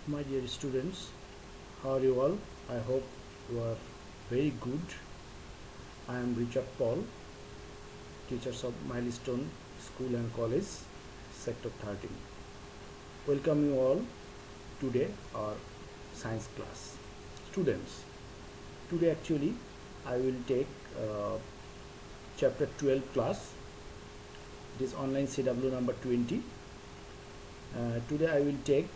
My dear students, how are you all? I hope you are very good. I am Richard Paul, teachers of Milestone School and College, Sector 13. Welcome you all today our science class. Students, today actually I will take chapter 12 class. This online CW number 20. Today I will take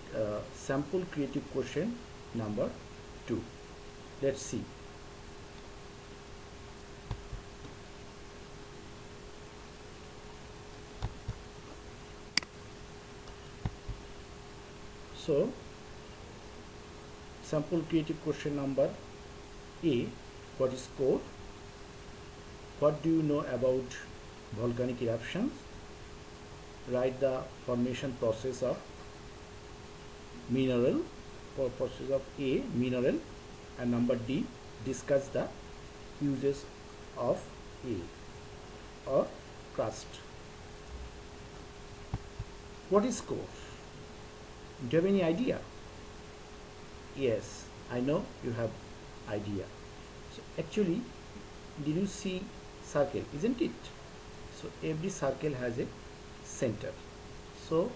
sample creative question number 2. Let's see. So, sample creative question number A. What is core? What do you know about volcanic eruptions? Write the formation process of mineral, or process of A, mineral, and number D, discuss the uses of A or crust. What is core? Do you have any idea? Yes, I know you have idea. So actually, did you see circle, isn't it? So every circle has a center. So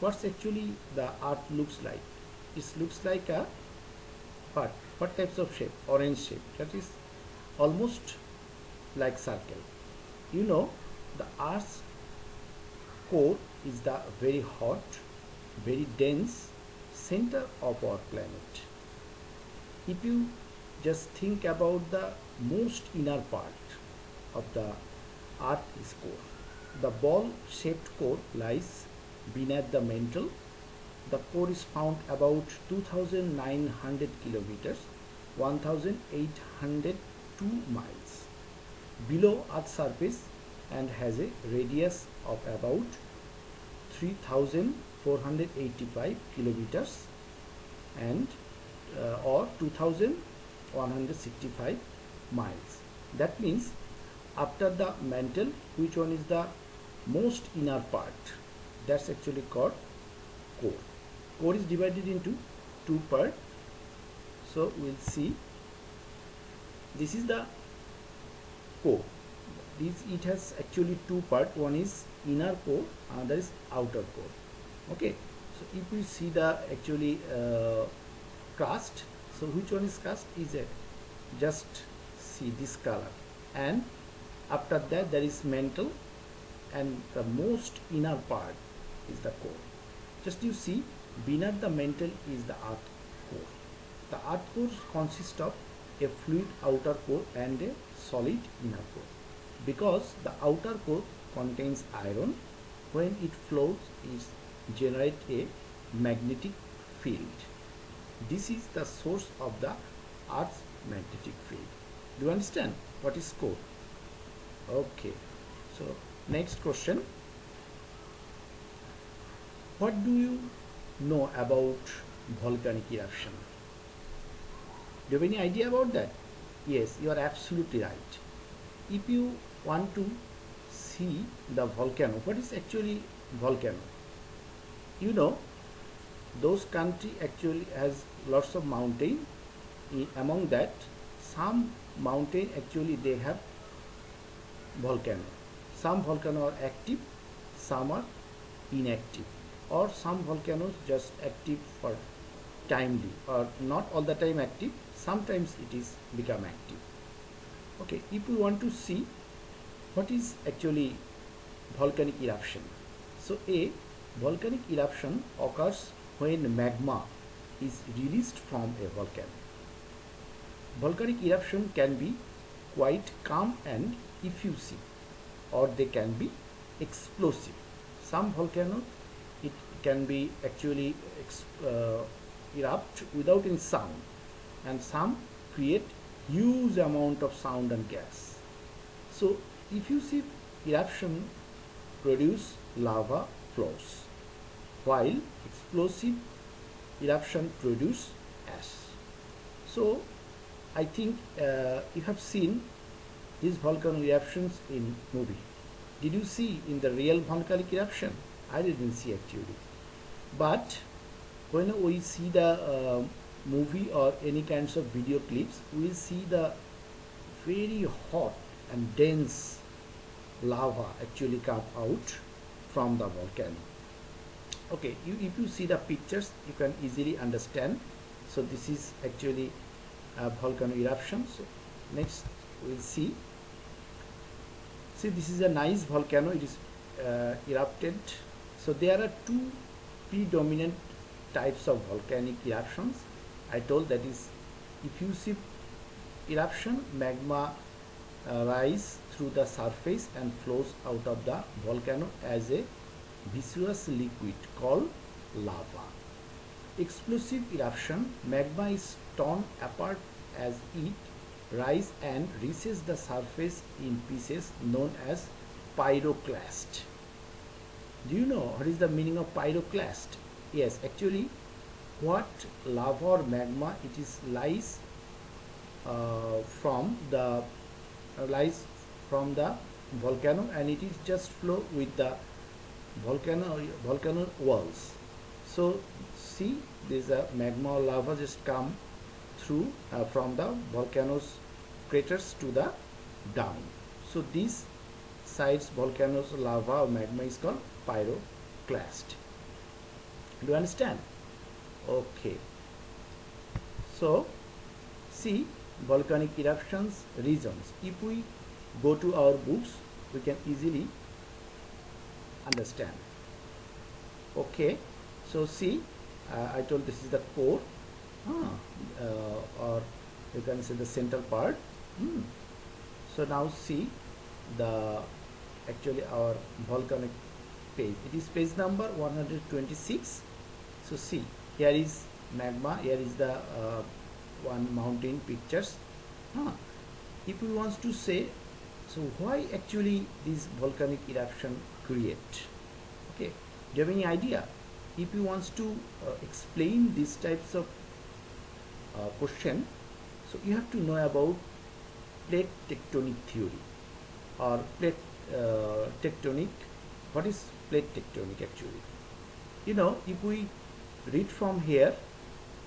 what's actually the earth looks like? It looks like a what types of shape? Orange shape. That is almost like circle. You know, the earth's core is the very hot, very dense center of our planet. If you just think about the most inner part of the Earth's core, the ball-shaped core lies beneath the mantle. The core is found about 2,900 kilometers, 1,802 miles below Earth's surface and has a radius of about 3,485 kilometers and or 2,165 miles. That means after the mantle, which one is the most inner part? That's actually called core. Core is divided into two parts. So we'll see. This is the core. It has actually two parts. One is inner core, another is outer core. Okay. So if we see the actually crust, so which one is crust? Is it just see this color, and after that there is mantle, and the most inner part is the core. Just you see, beneath the mantle is the earth core. The earth core consists of a fluid outer core and a solid inner core. Because the outer core contains iron, when it flows it generates a magnetic field. This is the source of the Earth's magnetic field. Do you understand what is core? Okay. So next question. What do you know about volcanic eruption? Do you have any idea about that? Yes, you are absolutely right. If you want to see the volcano, what is actually volcano? You know, those country actually has lots of mountain. Among that, some mountain actually they have volcano. Some volcano are active, some are inactive, or some volcanoes just active for timely, or not all the time active. Sometimes it is become active. Okay, if we want to see what is actually volcanic eruption, so a volcanic eruption occurs when magma is released from a volcano. Volcanic eruption can be quite calm and effusive, or they can be explosive. Some volcanoes it can be actually erupt without any sound, and some create huge amount of sound and gas. So effusive eruption produce lava flows, while explosive eruption produce ash. So I think you have seen these volcano eruptions in movie. Did you see in the real volcanic eruption? I didn't see actually. But when we see the movie or any kinds of video clips, we see the very hot and dense lava actually come out from the volcano. Okay, if you see the pictures, you can easily understand. So this is actually a volcano eruption. So next we'll see. See, this is a nice volcano. It is erupted. So there are two predominant types of volcanic eruptions. I told that is effusive eruption, magma rise through the surface and flows out of the volcano as a viscous liquid called lava. Explosive eruption, magma is torn apart as it rises and reaches the surface in pieces known as pyroclast. Do you know what is the meaning of pyroclast? Yes, actually what lava or magma it is lies from the volcano, and it is just flow with the volcano walls. So see, there's a magma or lava just come through from the volcanoes craters to the down. So these sides volcanoes lava or magma is called pyroclast. Do you understand? Okay, so see, volcanic eruptions reasons. If we go to our books, we can easily understand. Okay, so see, I told this is the core, or you can say the central part. So now see the actually our volcanic page. It is page number 126. So see, here is magma, here is the one mountain pictures. If we want to say, so why actually this volcanic eruption create? Okay, do you have any idea? If you want to explain these types of question, so you have to know about plate tectonic theory or plate tectonic. What is plate tectonic actually? You know, if we read from here,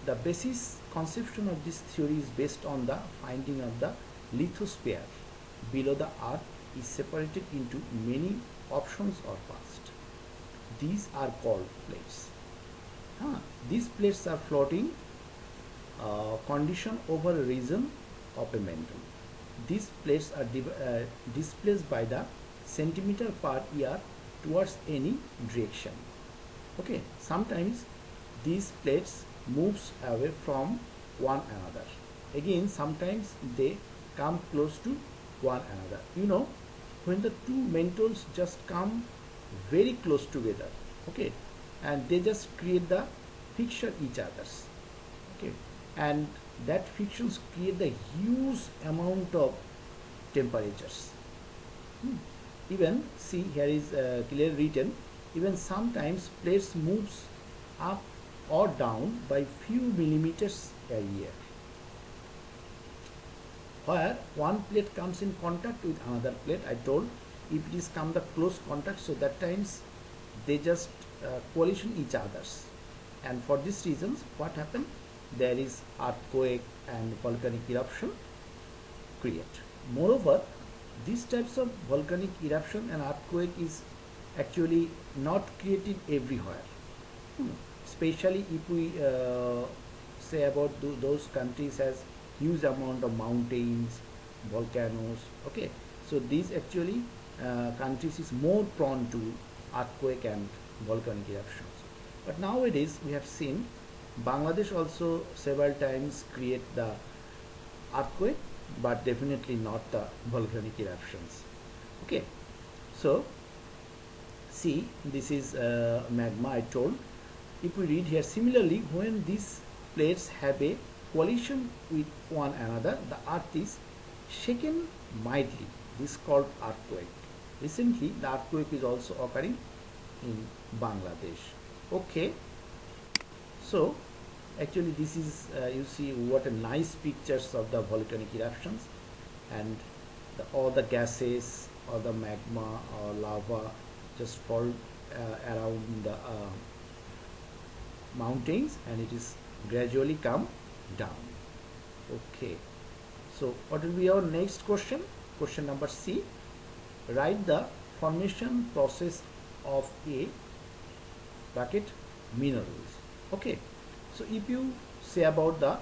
the basis conception of this theory is based on the finding of the lithosphere below the earth is separated into many options or past. These are called plates. These plates are floating condition over a region of a mantle. These plates are displaced by the centimeter per year towards any direction. Okay, sometimes these plates moves away from one another. Again, sometimes they come close to one another. You know, when the two mantles just come very close together, okay, and they just create the friction each others, okay, and that frictions create the huge amount of temperatures. Even see, here is clearly written, even sometimes plates moves up or down by few millimeters a year. Where one plate comes in contact with another plate, I told, if it is come the close contact, so that times they just collision each others, and for these reasons what happened, there is earthquake and volcanic eruption create. Moreover, these types of volcanic eruption and earthquake is actually not created everywhere. Especially if we say about those countries has huge amount of mountains, volcanoes. Okay, so these actually countries is more prone to earthquake and volcanic eruptions. But nowadays we have seen Bangladesh also several times create the earthquake, but definitely not the volcanic eruptions. Okay, so see, this is magma I told. If we read here, similarly, when these plates have a collision with one another, the earth is shaken mildly. This is called earthquake. Recently, the earthquake is also occurring in Bangladesh. Okay, so actually this is you see what a nice pictures of the volcanic eruptions, and all the gases or the magma or lava just fall around the mountains and it is gradually come down. Okay, so what will be our next question? Question number C. Write the formation process of a bracket minerals. Okay, so if you say about the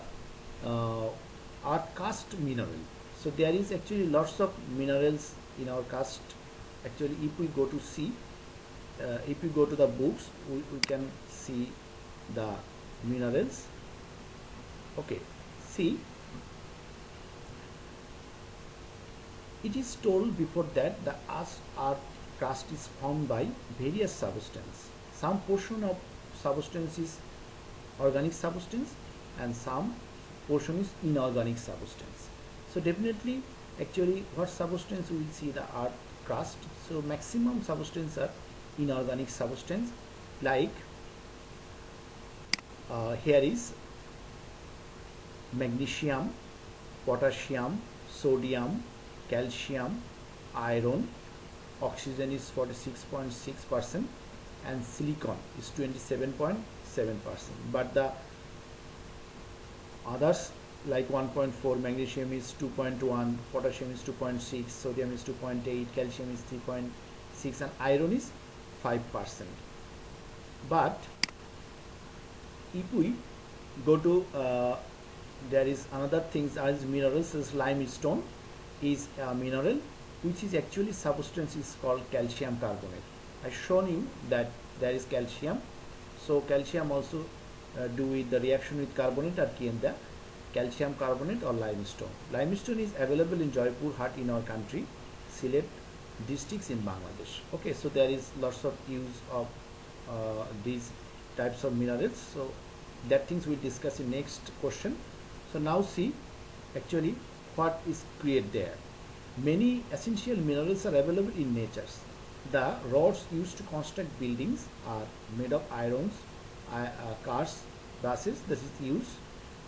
earth cast mineral, so there is actually lots of minerals in our cast. Actually, if we go to see, if you go to the books, we can see the minerals. Okay, see, it is told before that the earth crust is formed by various substances. Some portion of substance is organic substance and some portion is inorganic substance. So definitely, actually, what substance we will see the earth crust. So maximum substance are inorganic substance, like here is magnesium, potassium, sodium, calcium, iron, oxygen is 46.6% and silicon is 27.7%. But the others like 1.4, magnesium is 2.1, potassium is 2.6, sodium is 2.8, calcium is 3.6 and iron is 5%. But if we go to there is another things as minerals, is limestone is a mineral which is actually substance is called calcium carbonate. I shown you that there is calcium, so calcium also do with the reaction with carbonate or in the calcium carbonate or limestone. Limestone is available in Jaipur Hat in our country, Sylhet districts in Bangladesh. Okay, so there is lots of use of these types of minerals. So that things we discuss in next question. So now see actually what is created there. Many essential minerals are available in nature. The rods used to construct buildings are made of irons, cars, brasses. This is used.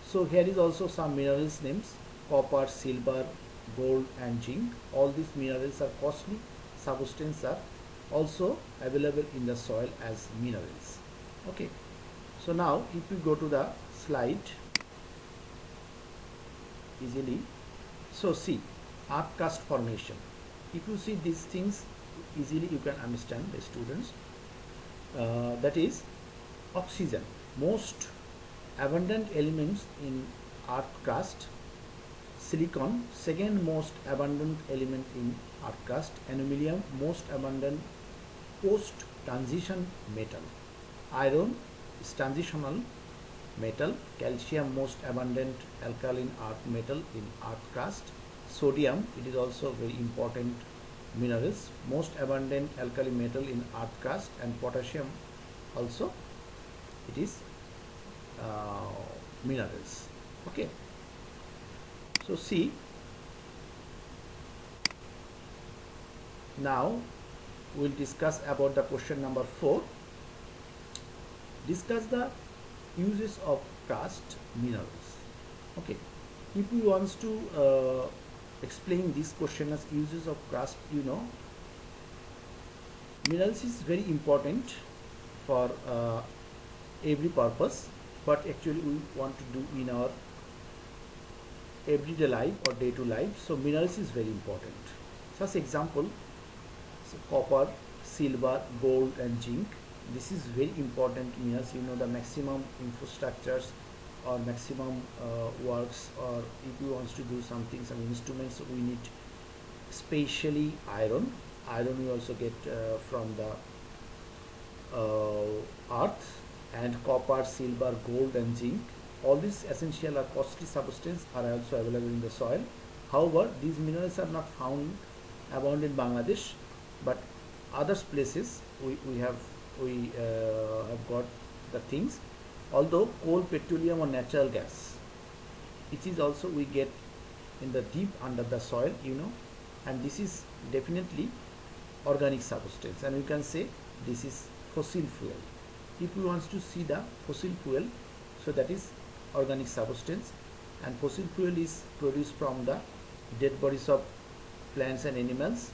So here is also some minerals names: copper, silver, gold and zinc. All these minerals are costly substances are also available in the soil as minerals. Okay, so now if you go to the slide easily, so see earth crust formation. If you see these things easily, you can understand the students. That is oxygen, most abundant elements in earth crust. Silicon, second most abundant element in earth crust. Aluminum, most abundant post transition metal. Iron is transitional metal. Calcium, most abundant alkaline earth metal in earth crust. Sodium, it is also very important minerals, most abundant alkali metal in earth crust. And potassium also it is minerals. Okay, so see, now we'll discuss about the question number 4. Discuss the uses of crust minerals. Okay, if we want to explain this question as uses of crust, you know, minerals is very important for every purpose, but actually we want to do in our everyday life or day to life. So minerals is very important. Such example, so copper, silver, gold and zinc. This is very important minerals. You know, the maximum infrastructures or maximum works, or if you want to do something, some instruments, we need especially iron. Iron we also get from the earth, and copper, silver, gold and zinc. All these essential or costly substances are also available in the soil. However, these minerals are not found abound in Bangladesh, but other places we have got the things. Although coal, petroleum or natural gas, it is also we get in the deep under the soil, you know, and this is definitely organic substance, and we can say this is fossil fuel. If we want to see the fossil fuel, so that is organic substance, and fossil fuel is produced from the dead bodies of plants and animals,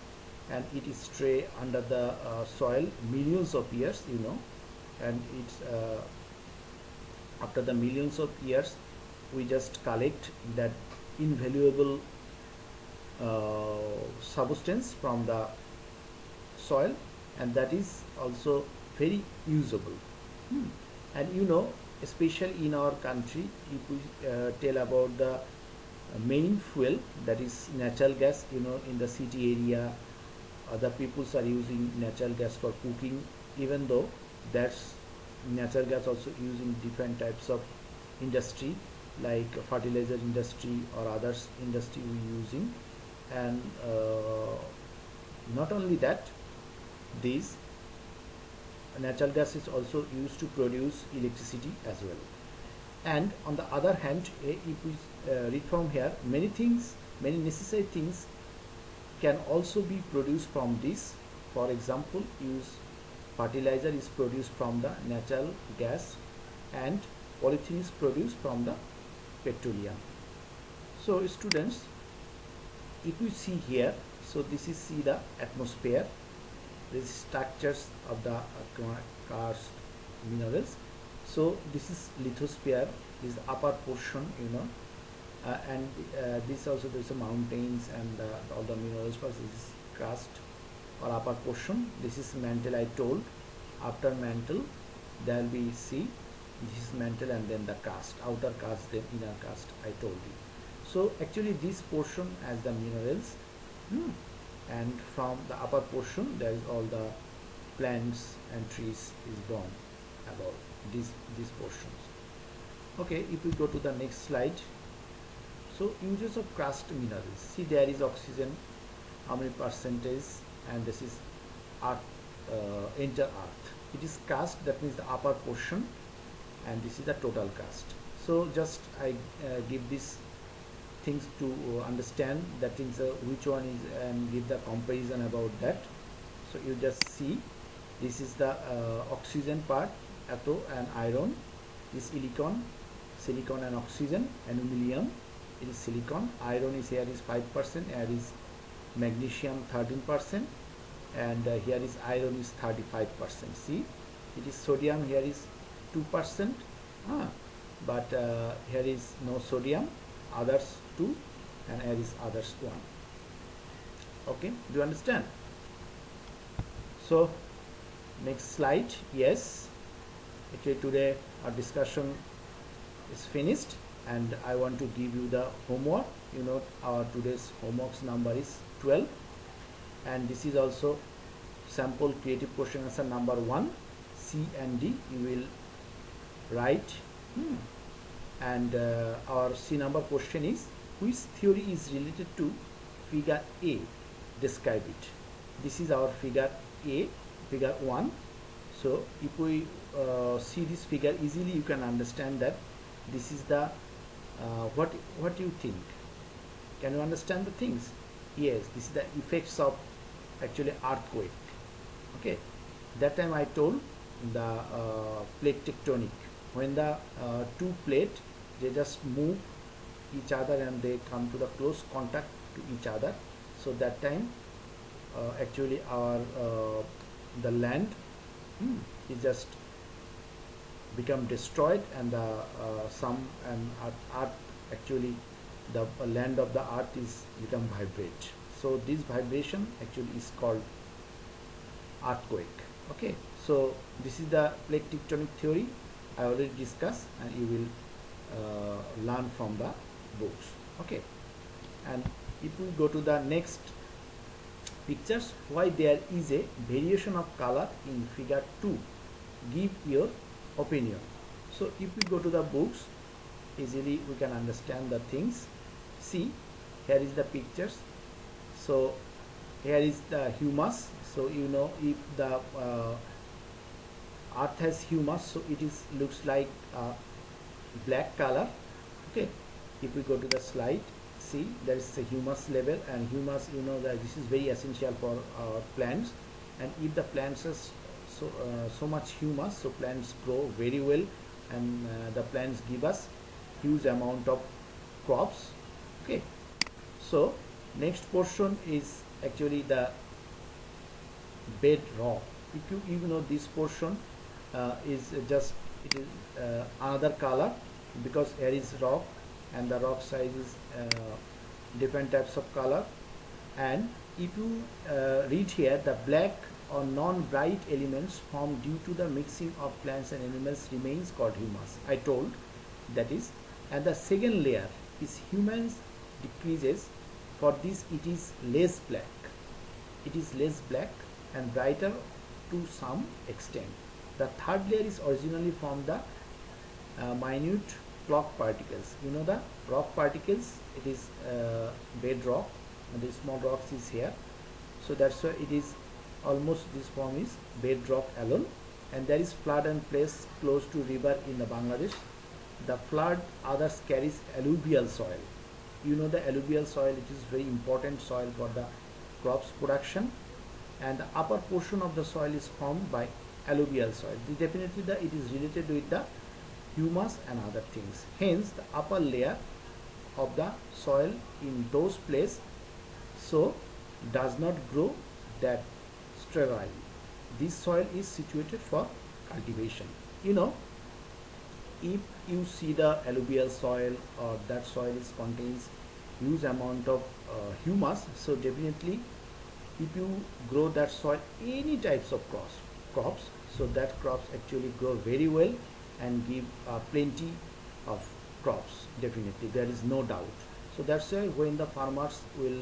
and it is stray under the soil millions of years, you know, and it's after the millions of years we just collect that invaluable substance from the soil, and that is also very usable. Hmm. And you know, especially in our country, if we tell about the main fuel, that is natural gas, you know, in the city area other peoples are using natural gas for cooking, even though that's natural gas also used in different types of industry like fertilizer industry or others industry we using. And not only that, this natural gas is also used to produce electricity as well. And on the other hand, if we read from here, many things, many necessary things can also be produced from this. For example, use fertilizer is produced from the natural gas, and polythene is produced from the petroleum. So students, if we see here, so this is see the atmosphere, this structures of the karst minerals. So this is lithosphere, this is the upper portion, you know, and this also there's a mountains and all the minerals. First this is crust or upper portion, this is mantle I told. After mantle there will be see, this is mantle and then the crust, outer crust, then inner crust I told you. So actually this portion as the minerals, and from the upper portion there is all the plants and trees is born about these portions. Okay, if we go to the next slide. So uses of crust minerals, see there is oxygen, how many percentage, and this is earth, enter earth. It is crust, that means the upper portion, and this is the total crust. So just I give these things to understand that things which one is, and give the comparison about that. So you just see, this is the oxygen part, atho and iron, this silicon and oxygen, and aluminium, it is silicon, iron is here is 5%, here is magnesium 13%, and here is iron is 35%. See, it is sodium here is 2%, but here is no sodium, others 2, and here is others 1. Okay, do you understand? So next slide. Yes, okay, today our discussion is finished, and I want to give you the homework. You know, our today's homework's number is 12, and this is also sample creative question answer number 1, C and D you will write. And our C number question is, which theory is related to figure A, describe it. This is our figure A, figure 1. So if we see this figure easily, you can understand that this is the what you think. Can you understand the things? Yes, this is the effects of actually earthquake. Okay, that time I told the plate tectonic, when the two plate they just move each other and they come to the close contact to each other. So that time actually our the land is just become destroyed, and the some and earth actually the land of the earth is become vibrate. So this vibration actually is called earthquake. Okay, so this is the plate tectonic theory I already discussed, and you will learn from the books. Okay, and if we go to the next pictures, why there is a variation of color in figure 2, give your opinion. So if we go to the books, easily we can understand the things. See, here is the pictures. So here is the humus. So you know, if the earth has humus, so it is looks like black color. Okay, if we go to the slide, see there is a humus level, and humus, you know that this is very essential for our plants, and if the plants has so much humus, so plants grow very well, and the plants give us huge amount of crops. Okay, so next portion is actually the bedrock. If you know, this portion is just it is another color, because here is rock and the rock size is different types of color. And if you read here, the black or non-bright elements formed due to the mixing of plants and animals remains called humus. I told that is. And the second layer is humans decreases. For this it is less black. It is less black and brighter to some extent. The third layer is originally from the minute rock particles. You know the rock particles, it is bedrock, and the small rocks is here. So that's why it is almost, this form is bedrock alone. And there is flood and place close to river in the Bangladesh. The flood others carries alluvial soil. You know the alluvial soil, it is very important soil for the crops production, and the upper portion of the soil is formed by alluvial soil. Definitely it is related with the humus and other things. Hence the upper layer of the soil in those places so does not grow that sterile. This soil is situated for cultivation. You know, if you see the alluvial soil or that soil is contains huge amount of humus, so definitely if you grow that soil any types of crops, so that crops actually grow very well and give plenty of crops. Definitely there is no doubt. So that's why when the farmers will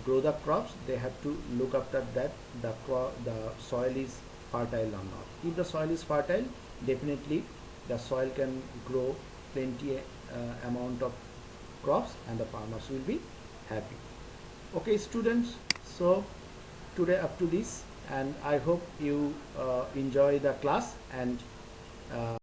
grow the crops, they have to look after that the soil is fertile or not. If the soil is fertile, definitely the soil can grow plenty amount of crops and the farmers will be happy. Okay students, so today up to this, and I hope you enjoy the class, and